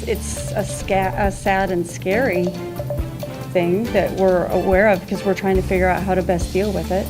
It's a sad and scary thing that we're aware of because we're trying to figure out how to best deal with it.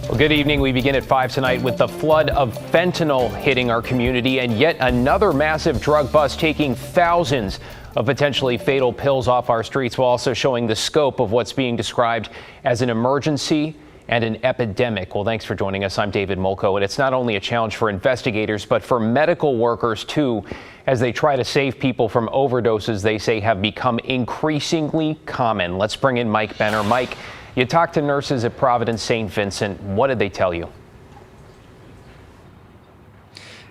Well, good evening. We begin at 5 tonight with the flood of fentanyl hitting our community and yet another massive drug bust taking thousands of potentially fatal pills off our streets, while also showing the scope of what's being described as an emergency and an epidemic. Well, thanks for joining us. I'm David Molko, and it's not only a challenge for investigators, but for medical workers, too, as they try to save people from overdoses they say have become increasingly common. Let's bring in Mike Benner. Mike, you talked to nurses at Providence St. Vincent. What did they tell you?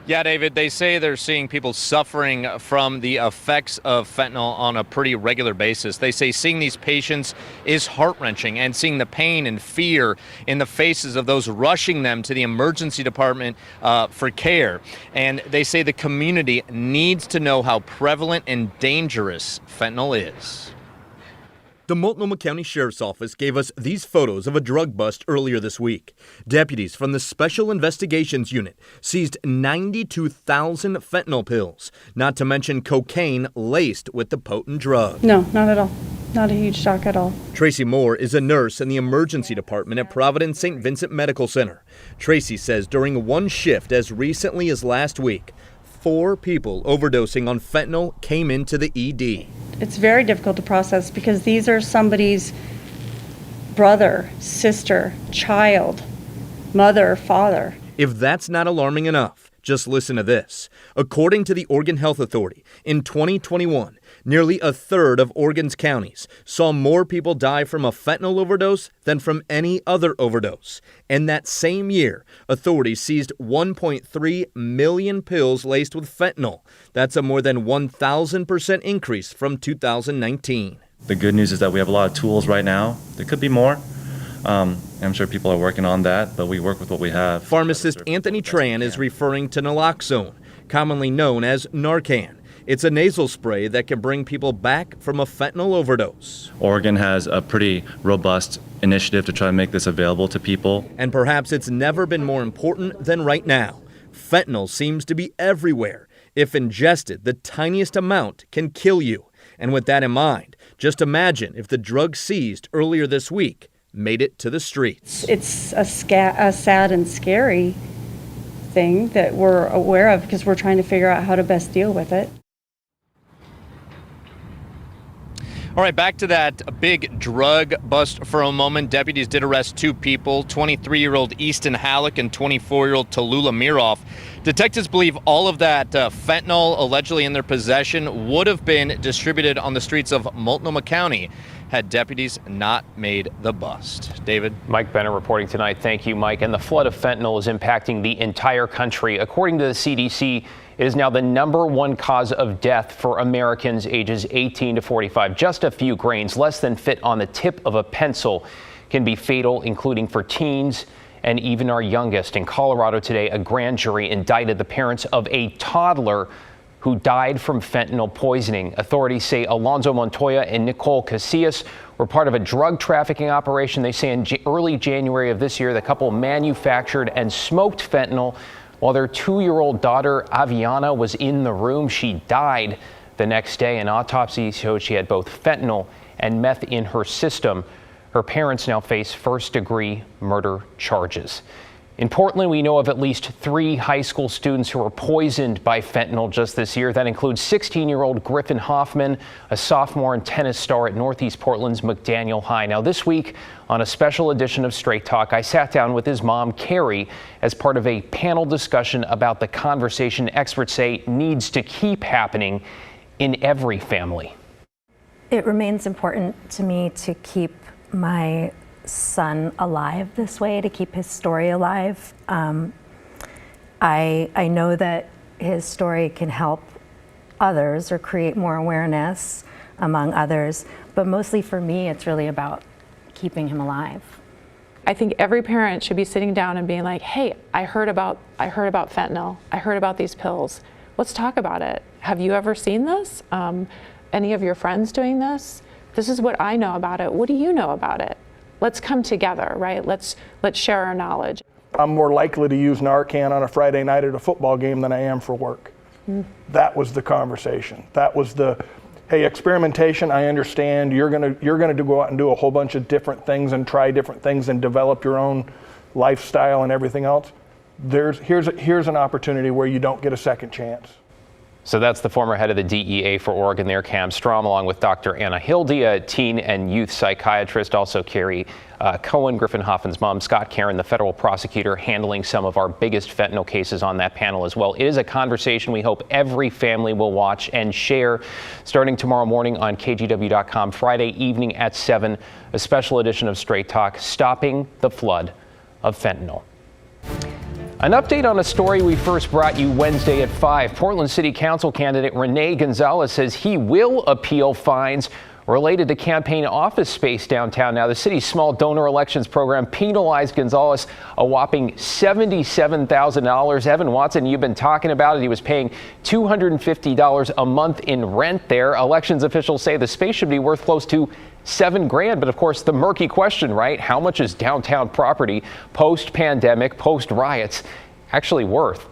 Yeah, David, they say they're seeing people suffering from the effects of fentanyl on a pretty regular basis. They say seeing these patients is heart-wrenching, and seeing the pain and fear in the faces of those rushing them to the emergency department for care. And they say the community needs to know how prevalent and dangerous fentanyl is. The Multnomah County Sheriff's Office gave us these photos of a drug bust earlier this week. Deputies from the Special Investigations Unit seized 92,000 fentanyl pills, not to mention cocaine laced with the potent drug. No, not at all. Not a huge shock at all. Tracy Moore is a nurse in the emergency department at Providence St. Vincent Medical Center. Tracy says during one shift as recently as last week, 4 people overdosing on fentanyl came into the ED. It's very difficult to process because these are somebody's brother, sister, child, mother, father. If that's not alarming enough, just listen to this. According to the Oregon Health Authority, in 2021, nearly a third of Oregon's counties saw more people die from a fentanyl overdose than from any other overdose. And that same year, authorities seized 1.3 million pills laced with fentanyl. That's a more than 1,000% increase from 2019. The good news is that we have a lot of tools right now. There could be more. I'm sure people are working on that, but we work with what we have. Pharmacist Anthony Tran is referring to naloxone, commonly known as Narcan. It's a nasal spray that can bring people back from a fentanyl overdose. Oregon has a pretty robust initiative to try to make this available to people. And perhaps it's never been more important than right now. Fentanyl seems to be everywhere. If ingested, the tiniest amount can kill you. And with that in mind, just imagine if the drug seized earlier this week made it to the streets. It's a sad and scary thing that we're aware of because we're trying to figure out how to best deal with it. All right, back to that big drug bust for a moment. Deputies did arrest 2 people, 23-year-old Easton Halleck and 24-year-old Tallulah Miroff. Detectives believe all of that fentanyl allegedly in their possession would have been distributed on the streets of Multnomah County had deputies not made the bust. David? Mike Benner reporting tonight. Thank you, Mike. And the flood of fentanyl is impacting the entire country. According to the CDC, it is now the #1 cause of death for Americans ages 18 to 45. Just a few grains, less than fit on the tip of a pencil, can be fatal, including for teens and even our youngest. In Colorado today, a grand jury indicted the parents of a toddler who died from fentanyl poisoning. Authorities say Alonzo Montoya and Nicole Casillas were part of a drug trafficking operation. They say in early January of this year, the couple manufactured and smoked fentanyl while their 2-year-old daughter, Aviana, was in the room. She died the next day. An autopsy showed she had both fentanyl and meth in her system. Her parents now face first-degree murder charges. In Portland, we know of at least 3 high school students who were poisoned by fentanyl just this year. That includes 16-year-old Griffin Hoffman, a sophomore and tennis star at Northeast Portland's McDaniel High. Now, this week, on a special edition of Straight Talk, I sat down with his mom, Carrie, as part of a panel discussion about the conversation experts say needs to keep happening in every family. It remains important to me to keep my son alive this way, to keep his story alive. I know that his story can help others or create more awareness among others, but mostly for me, it's really about keeping him alive. I think every parent should be sitting down and being like, hey, I heard about fentanyl. I heard about these pills. Let's talk about it. Have you ever seen this? Any of your friends doing this? This is what I know about it. What do you know about it? Let's come together, right? Let's share our knowledge. I'm more likely to use Narcan on a Friday night at a football game than I am for work. That was the conversation. That was the, hey, experimentation, I understand. You're gonna go out and do a whole bunch of different things and try different things and develop your own lifestyle and everything else. Here's an opportunity where you don't get a second chance. So that's the former head of the DEA for Oregon there, Cam Strom, along with Dr. Anna Hildy, a teen and youth psychiatrist, also Carrie Cohen, Griffin Hoffman's mom, Scott Caron, the federal prosecutor handling some of our biggest fentanyl cases on that panel as well. It is a conversation we hope every family will watch and share starting tomorrow morning on KGW.com, Friday evening at 7, a special edition of Straight Talk, Stopping the Flood of Fentanyl. An update on a story we first brought you Wednesday at 5. Portland City Council candidate Renee Gonzalez says he will appeal fines related to campaign office space downtown. Now, the city's small donor elections program penalized Gonzalez a whopping $77,000. Evan Watson, you've been talking about it. He was paying $250 a month in rent there. Elections officials say the space should be worth close to $7,000. But of course, the murky question, right? How much is downtown property post-pandemic, post-riots actually worth?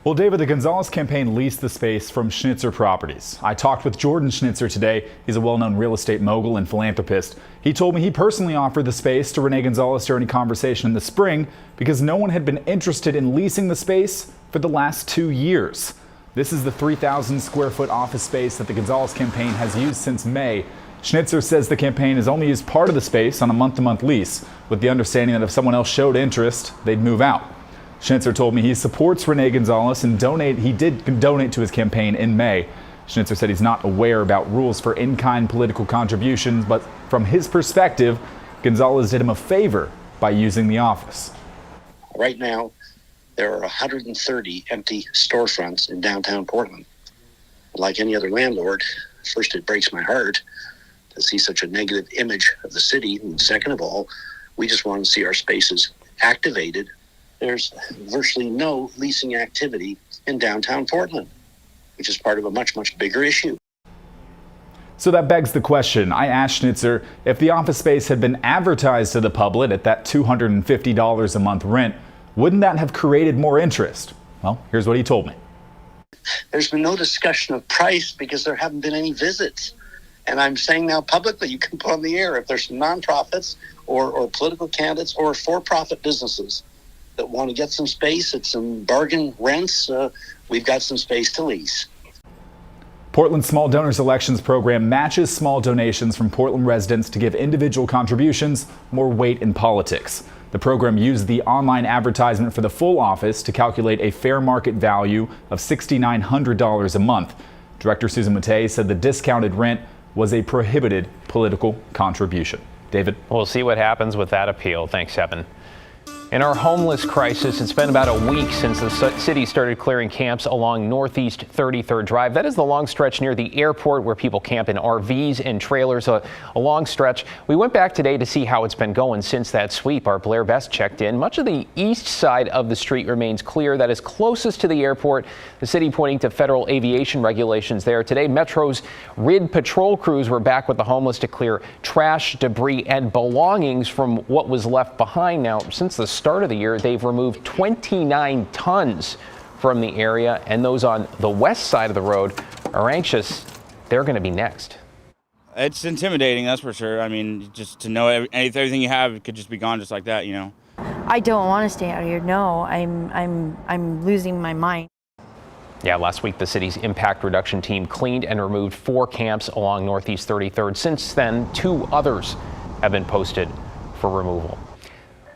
Well, David, the Gonzalez campaign leased the space from Schnitzer Properties. I talked with Jordan Schnitzer today. He's a well-known real estate mogul and philanthropist. He told me he personally offered the space to Renee Gonzalez during a conversation in the spring because no one had been interested in leasing the space for the last 2 years. This is the 3,000 square foot office space that the Gonzalez campaign has used since May. Schnitzer says the campaign has only used part of the space on a month-to-month lease, with the understanding that if someone else showed interest, they'd move out. Schnitzer told me he supports Renee Gonzalez and he did donate to his campaign in May. Schnitzer said he's not aware about rules for in-kind political contributions, but from his perspective, Gonzalez did him a favor by using the office. Right now, there are 130 empty storefronts in downtown Portland. Like any other landlord, first, it breaks my heart to see such a negative image of the city. And second of all, we just want to see our spaces activated. There's virtually no leasing activity in downtown Portland, which is part of a much, much bigger issue. So that begs the question. I asked Schnitzer if the office space had been advertised to the public at that $250 a month rent, wouldn't that have created more interest? Well, here's what he told me. There's been no discussion of price because there haven't been any visits. And I'm saying now publicly, you can put on the air if there's nonprofits or political candidates or for-profit businesses that want to get some space at some bargain rents, we've got some space to lease. Portland's Small Donors Elections program matches small donations from Portland residents to give individual contributions more weight in politics. The program used the online advertisement for the full office to calculate a fair market value of $6,900 a month. Director Susan Matei said the discounted rent was a prohibited political contribution. David? We'll see what happens with that appeal. Thanks, Evan. In our homeless crisis, it's been about a week since the city started clearing camps along Northeast 33rd Drive. That is the long stretch near the airport where people camp in RVs and trailers, a long stretch. We went back today to see how it's been going since that sweep. Our Blair Best checked in. Much of the east side of the street remains clear. That is closest to the airport. The city pointing to federal aviation regulations there. Today, Metro's RID patrol crews were back with the homeless to clear trash, debris, and belongings from what was left behind. Now, since the start of the year, they've removed 29 tons from the area, and those on the west side of the road are anxious they're going to be next. It's intimidating, that's for sure. I mean, just to know everything you have could just be gone just like that, you know. I don't want to stay out here. No, I'm losing my mind. Yeah, last week the city's impact reduction team cleaned and removed 4 camps along Northeast 33rd. Since then, 2 others have been posted for removal.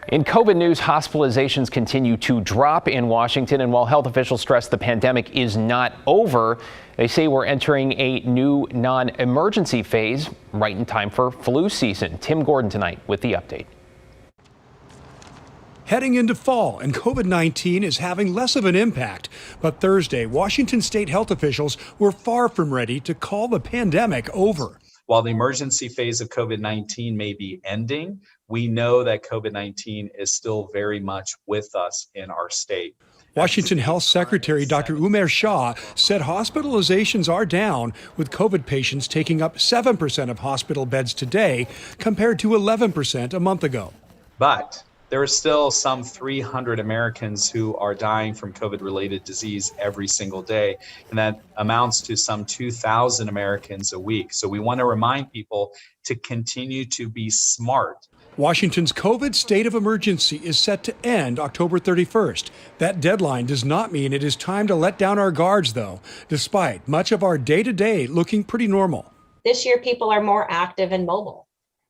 In COVID news, hospitalizations continue to drop in Washington, and while health officials stress the pandemic is not over, they say we're entering a new non-emergency phase right in time for flu season. Tim Gordon tonight with the update. Heading into fall, and COVID-19 is having less of an impact. But Thursday, Washington state health officials were far from ready to call the pandemic over. While the emergency phase of COVID-19 may be ending, we know that COVID-19 is still very much with us in our state. Washington Health Secretary Dr. Umair Shah said hospitalizations are down, with COVID patients taking up 7% of hospital beds today compared to 11% a month ago. But there are still some 300 Americans who are dying from COVID-related disease every single day, and that amounts to some 2,000 Americans a week. So we want to remind people to continue to be smart. Washington's COVID state of emergency is set to end October 31st. That deadline does not mean it is time to let down our guards, though, despite much of our day-to-day looking pretty normal. This year, people are more active and mobile.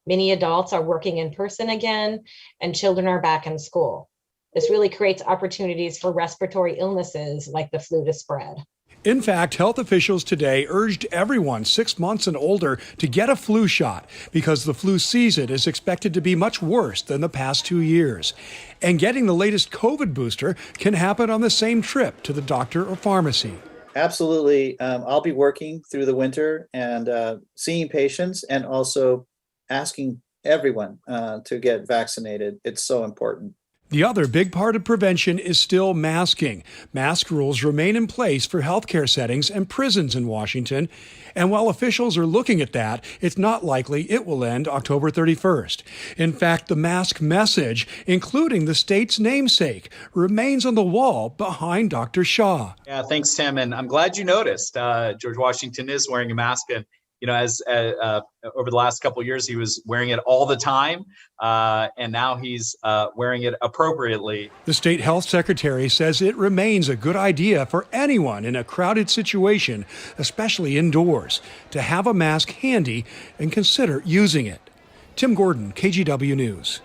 Many adults are working in person again, and children are back in school. This really creates opportunities for respiratory illnesses like the flu to spread. In fact, health officials today urged everyone 6 months and older to get a flu shot because the flu season is expected to be much worse than the past 2 years. And getting the latest COVID booster can happen on the same trip to the doctor or pharmacy. Absolutely. I'll be working through the winter and seeing patients and also asking everyone to get vaccinated. It's so important. The other big part of prevention is still masking. Mask rules remain in place for healthcare settings and prisons in Washington. And while officials are looking at that, it's not likely it will end October 31st. In fact, the mask message, including the state's namesake, remains on the wall behind Dr. Shaw. Yeah, thanks, Tim. And I'm glad you noticed George Washington is wearing a mask. And as over the last couple of years, he was wearing it all the time, and now he's wearing it appropriately. The state health secretary says it remains a good idea for anyone in a crowded situation, especially indoors, to have a mask handy and consider using it. Tim Gordon, KGW News.